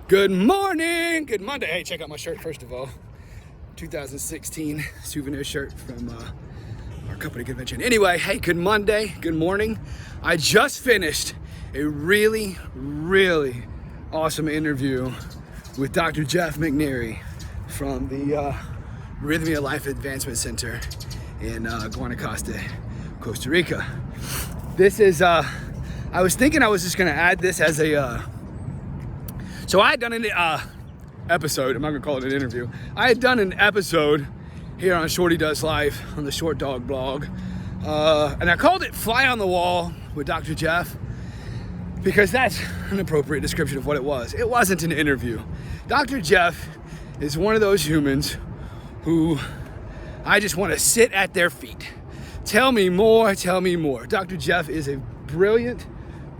Good morning, good Monday. Hey, check out my shirt first of all. 2016 souvenir shirt from our company convention. Anyway, hey, good Monday, good morning. I just finished a really awesome interview with Dr. Jeff McNairy from the Rythmia Life Advancement Center in Guanacaste, Costa Rica. This is, I was thinking I was just gonna add this as a, so I had done an episode, I'm not gonna call it an interview. I had done an episode here on Shorty Does Life on the Short Dog blog. And I called it Fly on the Wall with Dr. Jeff because that's an appropriate description of what it was. It wasn't an interview. Dr. Jeff is one of those humans who I just want to sit at their feet. Tell me more, tell me more. Dr. Jeff is a brilliant,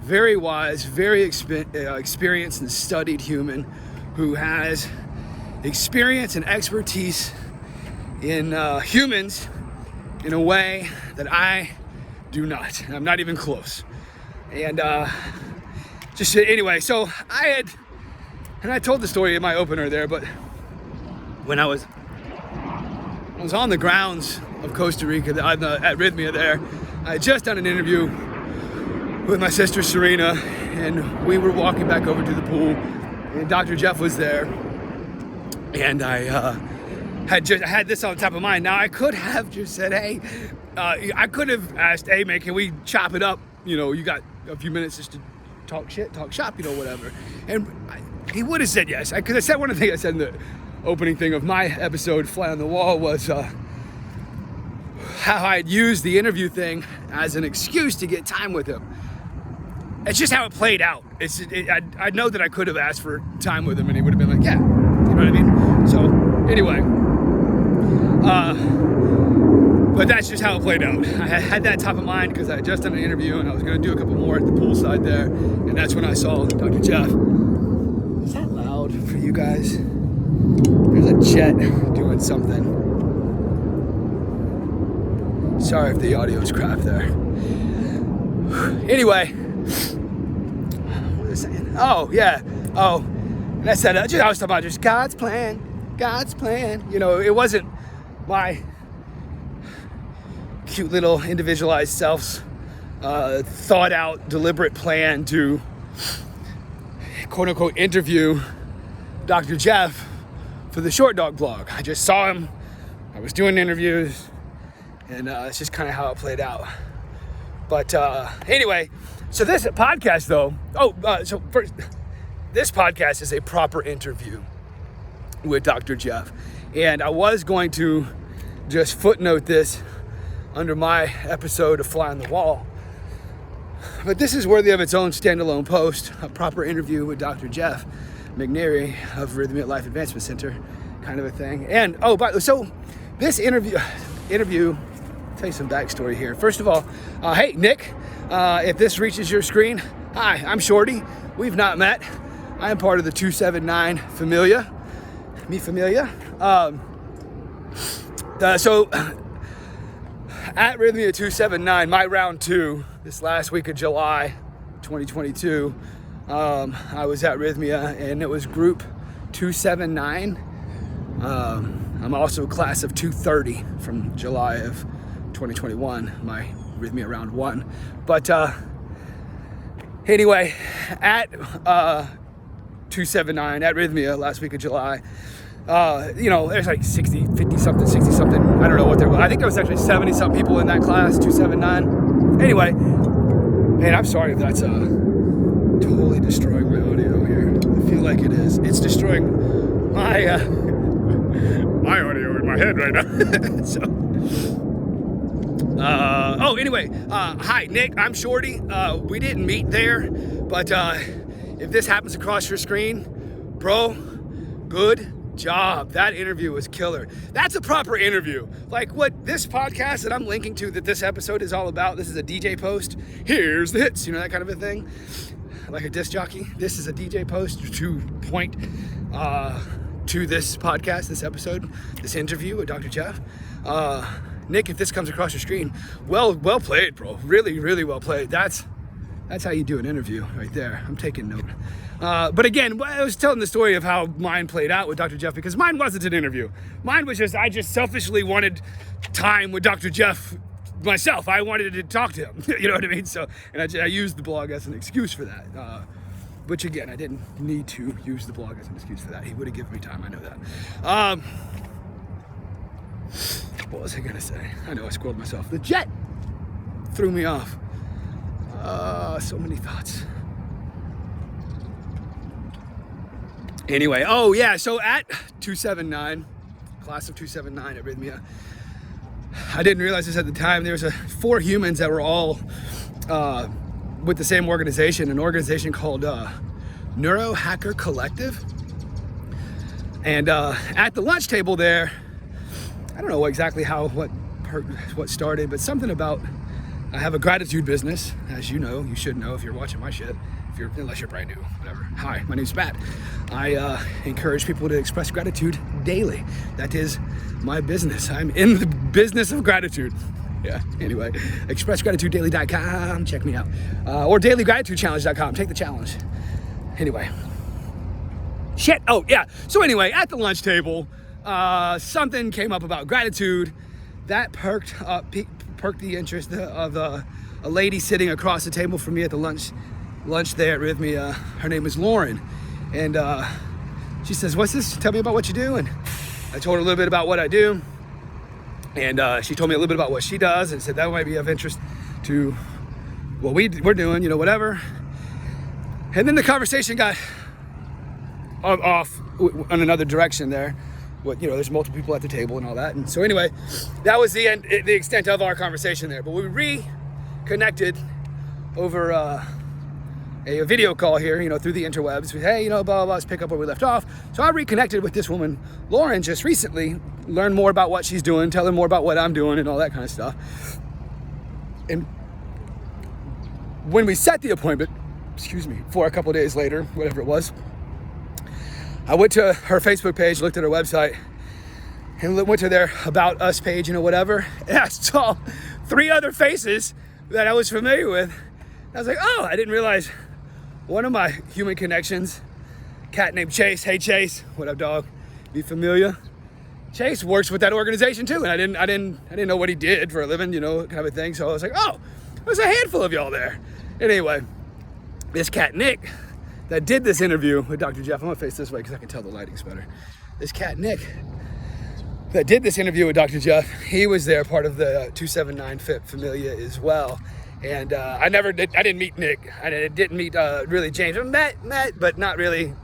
very wise, very experienced and studied human who has experience and expertise in humans in a way that I do not. I'm not even close. And just anyway, so I told the story in my opener there, but when I was on the grounds of Costa Rica at Rythmia there, I had just done an interview with my sister Serena, and we were walking back over to the pool, and Dr. Jeff was there, and I had this on top of mind. Now I could have just said, hey, I could have asked, hey man, can we chop it up? You know, you got a few minutes just to talk shop, you know, whatever. And he would have said yes. Because I said one of the things I said in the opening thing of my episode, Fly on the Wall, was how I'd used the interview thing as an excuse to get time with him. It's just how it played out. I know that I could have asked for time with him and he would have been like, yeah, you know what I mean? So anyway, but that's just how it played out. I had that top of mind because I had just done an interview and I was going to do a couple more at the poolside there, and that's when I saw Dr. Jeff. Is that loud for you guys? There's a jet doing something. Sorry if the audio is crap there. Anyway, what was I saying? Oh, yeah. Oh, and I said, I was talking about just God's plan. You know, it wasn't my cute little individualized self's thought out, deliberate plan to quote unquote interview Dr. Jeff for the Short Dog blog. I just saw him, I was doing interviews, and it's just kind of how it played out. But anyway, so this podcast though, so first, this podcast is a proper interview with Dr. Jeff. And I was going to just footnote this under my episode of Fly on the Wall. But this is worthy of its own standalone post, a proper interview with Dr. Jeff McNairy of Rythmia Life Advancement Center, kind of a thing. And, so this interview, I'll tell you some backstory here. First of all, hey, Nick, if this reaches your screen, hi, I'm Shorty. We've not met. I am part of the 279 Familia. Mi Familia. So at Rythmia 279, my round 2, this last week of July 2022, I was at Rythmia and it was group 279. I'm also class of 230 from July of 2021, my Rythmia round 1. But anyway, at 279 at Rythmia last week of July, you know, there's like 50 something, I don't know what there was. I think there was actually 70 something people in that class, 279. Anyway, man, I'm sorry if that's totally destroying my audio here. I feel like it is. It's destroying my my audio in my head right now. So anyway, hi Nick, I'm Shorty. We didn't meet there, but if this happens across your screen, bro, good job. That interview was killer. That's a proper interview. Like what this podcast that I'm linking to, that this episode is all about. This is a DJ post. Here's the hits, you know, that kind of a thing. Like a disc jockey. This is a DJ post to point to this podcast, this episode, this interview with Dr. Jeff. Nick, if this comes across your screen, well played, bro. Really well played. That's how you do an interview right there. I'm taking note. But again, I was telling the story of how mine played out with Dr. Jeff, because mine wasn't an interview. Mine was I just selfishly wanted time with Dr. Jeff myself. I wanted to talk to him, you know what I mean? So, and I used the blog as an excuse for that. Which again, I didn't need to use the blog as an excuse for that. He would have given me time, I know that. What was I gonna say? I know I squirreled myself. The jet threw me off. So many thoughts. Anyway, oh yeah, so at 279, class of 279 at Rythmia, I didn't realize this at the time, there was 4 humans that were all with the same organization, an organization called Neurohacker Collective. And at the lunch table there, I don't know exactly what started, but something about, I have a gratitude business, as you know, you should know if you're watching my shit, unless you're brand new, whatever. Hi, my name's Matt. I encourage people to express gratitude daily. That is my business. I'm in the business of gratitude. Yeah, anyway, expressgratitudedaily.com, check me out. Or dailygratitudechallenge.com, take the challenge. Anyway. Shit, oh yeah. So anyway, at the lunch table, something came up about gratitude. That perked the interest of a lady sitting across the table from me at the lunch there at Rythmia. Her name is Lauren. And she says, what's this? Tell me about what you do. And I told her a little bit about what I do. And she told me a little bit about what she does and said that might be of interest to what we're doing, you know, whatever. And then the conversation got off in another direction there. There's multiple people at the table and all that. And so anyway, that was the extent of our conversation there. But we reconnected over a video call here, through the interwebs. Hey, blah, blah, blah, let's pick up where we left off. So I reconnected with this woman, Lauren, just recently, learned more about what she's doing, tell her more about what I'm doing and all that kind of stuff. And when we set the appointment, for a couple of days later, whatever it was, I went to her Facebook page, looked at her website, and went to their About Us page, whatever. And I saw 3 other faces that I was familiar with. I was like, oh, I didn't realize one of my human connections, cat named Chase. Hey Chase, what up, dog? Be familiar? Chase works with that organization too, and I didn't know what he did for a living, kind of a thing. So I was like, oh, there's a handful of y'all there. Anyway, this cat Nick that did this interview with Dr. Jeff, I'm gonna face this way because I can tell the lighting's better. This cat Nick that did this interview with Dr. Jeff, he was there, part of the 279 Fit Familia as well. And I didn't meet Nick. I didn't meet really James. I met, but not really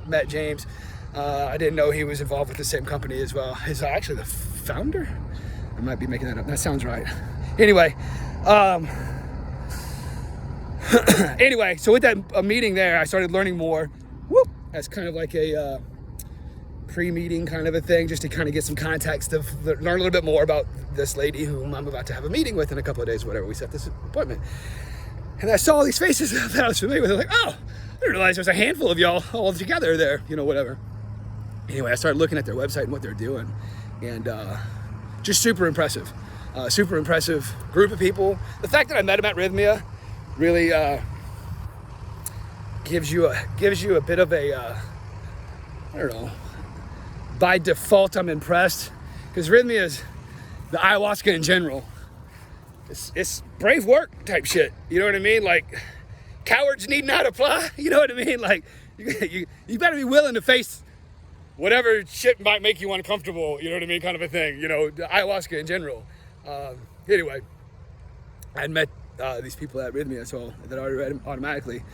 met James. I didn't know he was involved with the same company as well. He's actually the founder? I might be making that up. That sounds right. Anyway, so with that meeting there, I started learning more. That's kind of like a pre-meeting kind of a thing, just to kind of get some context of learn a little bit more about this lady whom I'm about to have a meeting with in a couple of days, whatever. We set this appointment. And I saw all these faces that I was familiar with. I was like, oh, I didn't realize there was a handful of y'all all together there, whatever. Anyway, I started looking at their website and what they're doing. And just super impressive. Super impressive group of people. The fact that I met them at Rythmia really gives you a bit of a, I don't know, by default I'm impressed, because Rythmia is the ayahuasca in general. It's brave work type shit, you know what I mean? Like, cowards need not apply, you know what I mean? Like, you better be willing to face whatever shit might make you uncomfortable, you know what I mean, kind of a thing, the ayahuasca in general. Anyway, I'd met these people at Rythmia, so that already read automatically.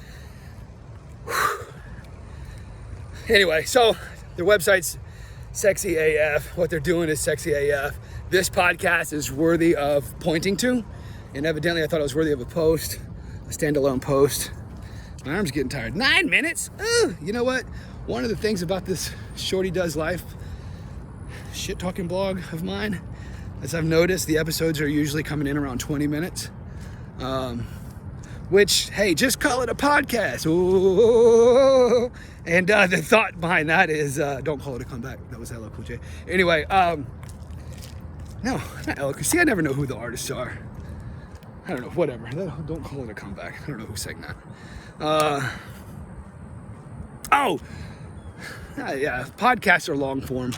Anyway, so their website's sexy AF. What they're doing is sexy AF. This podcast is worthy of pointing to, and evidently I thought it was worthy of a post, a standalone post. My arm's getting tired. 9 minutes? You know what? One of the things about this Shorty Does Life shit talking blog of mine, as I've noticed, the episodes are usually coming in around 20 minutes. Which, hey, just call it a podcast. Ooh. And the thought behind that is, don't call it a comeback. That was LL Cool J. Anyway, no, not LL Cool. See, I never know who the artists are. I don't know, whatever. Don't call it a comeback. I don't know who sang that. Oh, yeah, podcasts are long form.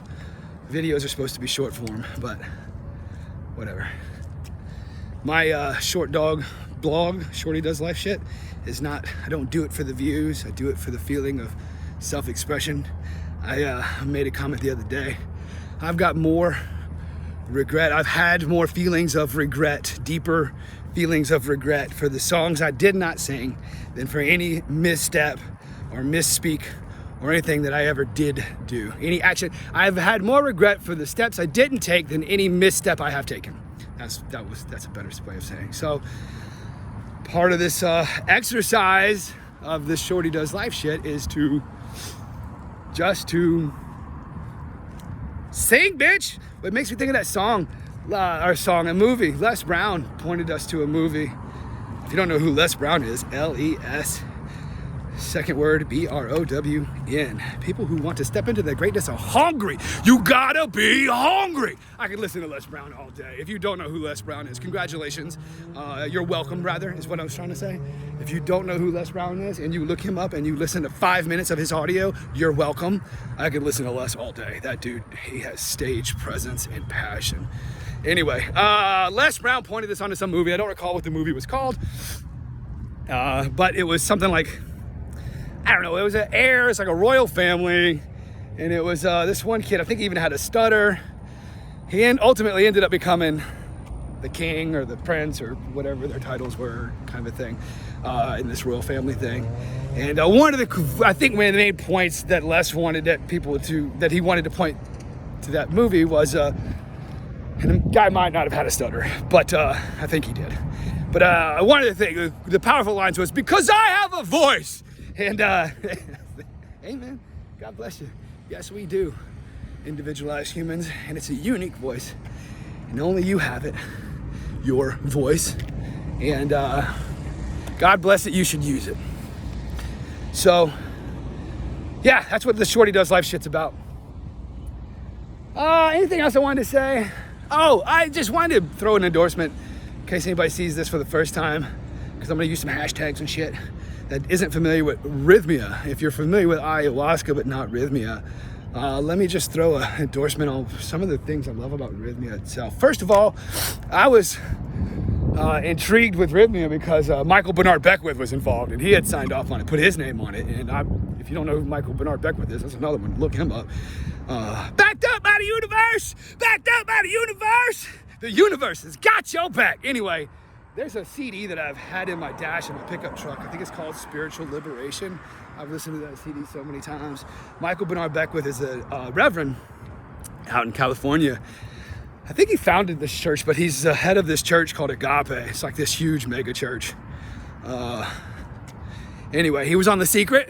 Videos are supposed to be short form, but whatever. My short dog blog, Shorty Does Life Shit, is not, I don't do it for the views. I do it for the feeling of self-expression. I made a comment the other day. I've got more regret. I've had more feelings of regret, deeper feelings of regret for the songs I did not sing than for any misstep or misspeak or anything that I ever did do. Any action. I've had more regret for the steps I didn't take than any misstep I have taken. That's a better way of saying. So part of this exercise of this Shorty Does Life shit is to sing, bitch. It makes me think of that song, a movie. Les Brown pointed us to a movie. If you don't know who Les Brown is, L-E-S, second word, B-R-O-W-N. People who want to step into their greatness are hungry. You gotta be hungry. I could listen to Les Brown all day. If you don't know who Les Brown is, congratulations. You're welcome, rather, is what I was trying to say. If you don't know who Les Brown is and you look him up and you listen to 5 minutes of his audio, you're welcome. I could listen to Les all day. That dude, he has stage presence and passion. Anyway, Les Brown pointed this onto some movie. I don't recall what the movie was called, but it was something like, I don't know, it was an heir, it's like a royal family, and it was this one kid, I think he even had a stutter. He ultimately ended up becoming the king or the prince or whatever their titles were, kind of a thing, in this royal family thing. And one of the, I think one of the main points that Les wanted that he wanted to point to that movie was, and the guy might not have had a stutter, but I think he did. But one of the things, the powerful lines was, because I have a voice. And, amen. God bless you. Yes, we do. Individualized humans, and it's a unique voice. And only you have it. Your voice. And God bless it, you should use it. So, yeah, that's what the Shorty Does Life shit's about. Anything else I wanted to say? Oh, I just wanted to throw an endorsement in case anybody sees this for the first time, because I'm going to use some hashtags and shit, that isn't familiar with Rythmia. If you're familiar with ayahuasca but not Rythmia, let me just throw an endorsement on some of the things I love about Rythmia itself. First of all, I was intrigued with Rythmia because Michael Bernard Beckwith was involved, and he had signed off on it, put his name on it. And if you don't know who Michael Bernard Beckwith is, that's another one. Look him up. Backed up by the universe! Backed up by the universe! The universe has got your back. Anyway, there's a CD that I've had in my dash in my pickup truck. I think it's called Spiritual Liberation. I've listened to that CD so many times. Michael Bernard Beckwith is a reverend out in California. I think he founded this church, but he's the head of this church called Agape. It's like this huge mega church. Anyway, he was on The Secret.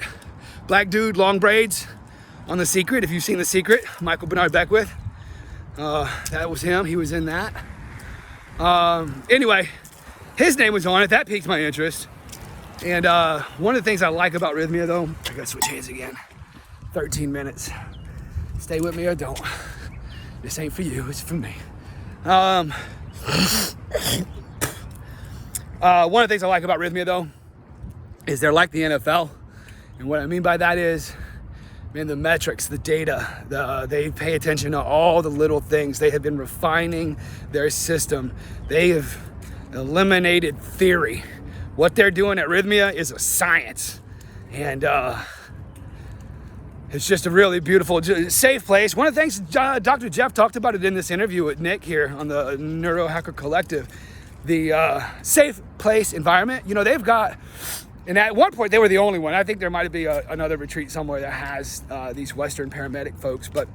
Black dude, long braids on The Secret. If you've seen The Secret, Michael Bernard Beckwith. That was him. He was in that. Anyway, his name was on it. That piqued my interest. And one of the things I like about Rythmia, though, I gotta switch hands again. 13 minutes. Stay with me or don't. This ain't for you, it's for me. One of the things I like about Rythmia, though, is they're like the NFL. And what I mean by that is, man, the metrics, the data, they pay attention to all the little things. They have been refining their system. They have eliminated theory. What they're doing at Rythmia is a science. And it's just a really beautiful, safe place. One of the things Dr. Jeff talked about it in this interview with Nick here on the Neurohacker Collective, the safe place environment. You know, they've got, and at one point they were the only one. I think there might be another retreat somewhere that has these Western paramedic folks, but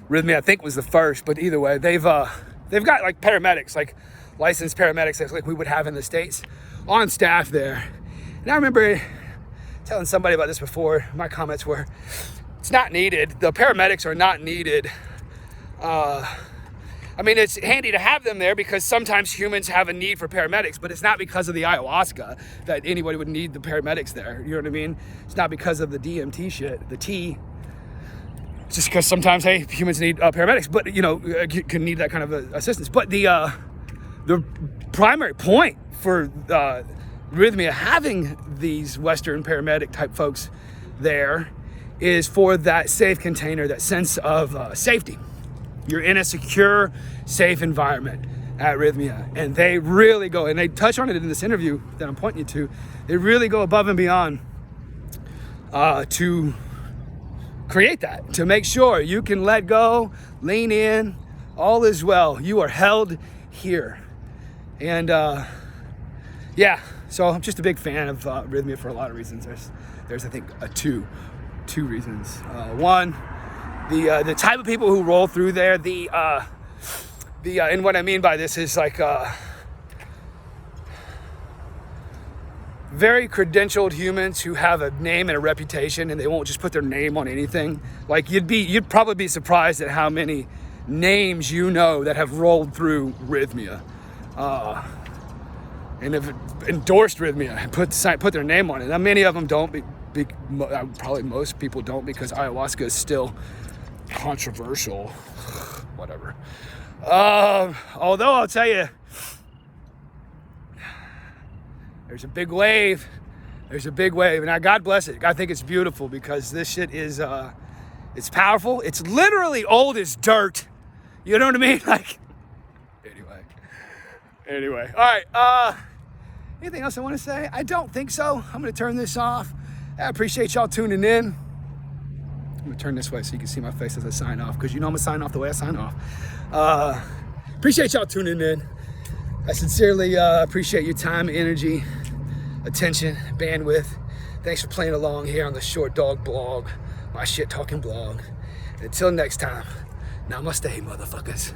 Rythmia, I think, was the first. But either way, they've got like paramedics, like licensed paramedics like we would have in the States on staff there. And I remember telling somebody about this before. My comments were, it's not needed. The paramedics are not needed. I mean, it's handy to have them there because sometimes humans have a need for paramedics, but it's not because of the ayahuasca that anybody would need the paramedics there. You know what I mean? It's not because of the DMT shit, the T. It's just because sometimes, hey, humans need paramedics, but, you know, can need that kind of assistance. But the primary point for Rythmia having these Western paramedic type folks there is for that safe container, that sense of safety. You're in a secure, safe environment at Rythmia, and they really go, and they touch on it in this interview that I'm pointing you to, they really go above and beyond to create that, to make sure you can let go, lean in, all is well. You are held here. And yeah, so I'm just a big fan of Rythmia for a lot of reasons. There's I think two reasons. One, the type of people who roll through there, and what I mean by this is like very credentialed humans who have a name and a reputation, and they won't just put their name on anything. Like you'd probably be surprised at how many names you know that have rolled through Rythmia, and have endorsed Rythmia and put their name on it. Now many of them don't. Probably most people don't, because ayahuasca is still controversial. Whatever. Although I'll tell you, there's a big wave. And God bless it. I think it's beautiful, because this shit is, it's powerful. It's literally old as dirt. You know what I mean? Like, anyway. All right. Anything else I want to say? I don't think so. I'm going to turn this off. I appreciate y'all tuning in. I'm going to turn this way so you can see my face as I sign off, because you know I'm going to sign off the way I sign off. Appreciate y'all tuning in. I sincerely appreciate your time, energy, attention, bandwidth. Thanks for playing along here on the Short Dog blog, my shit talking blog. And until next time, namaste, motherfuckers.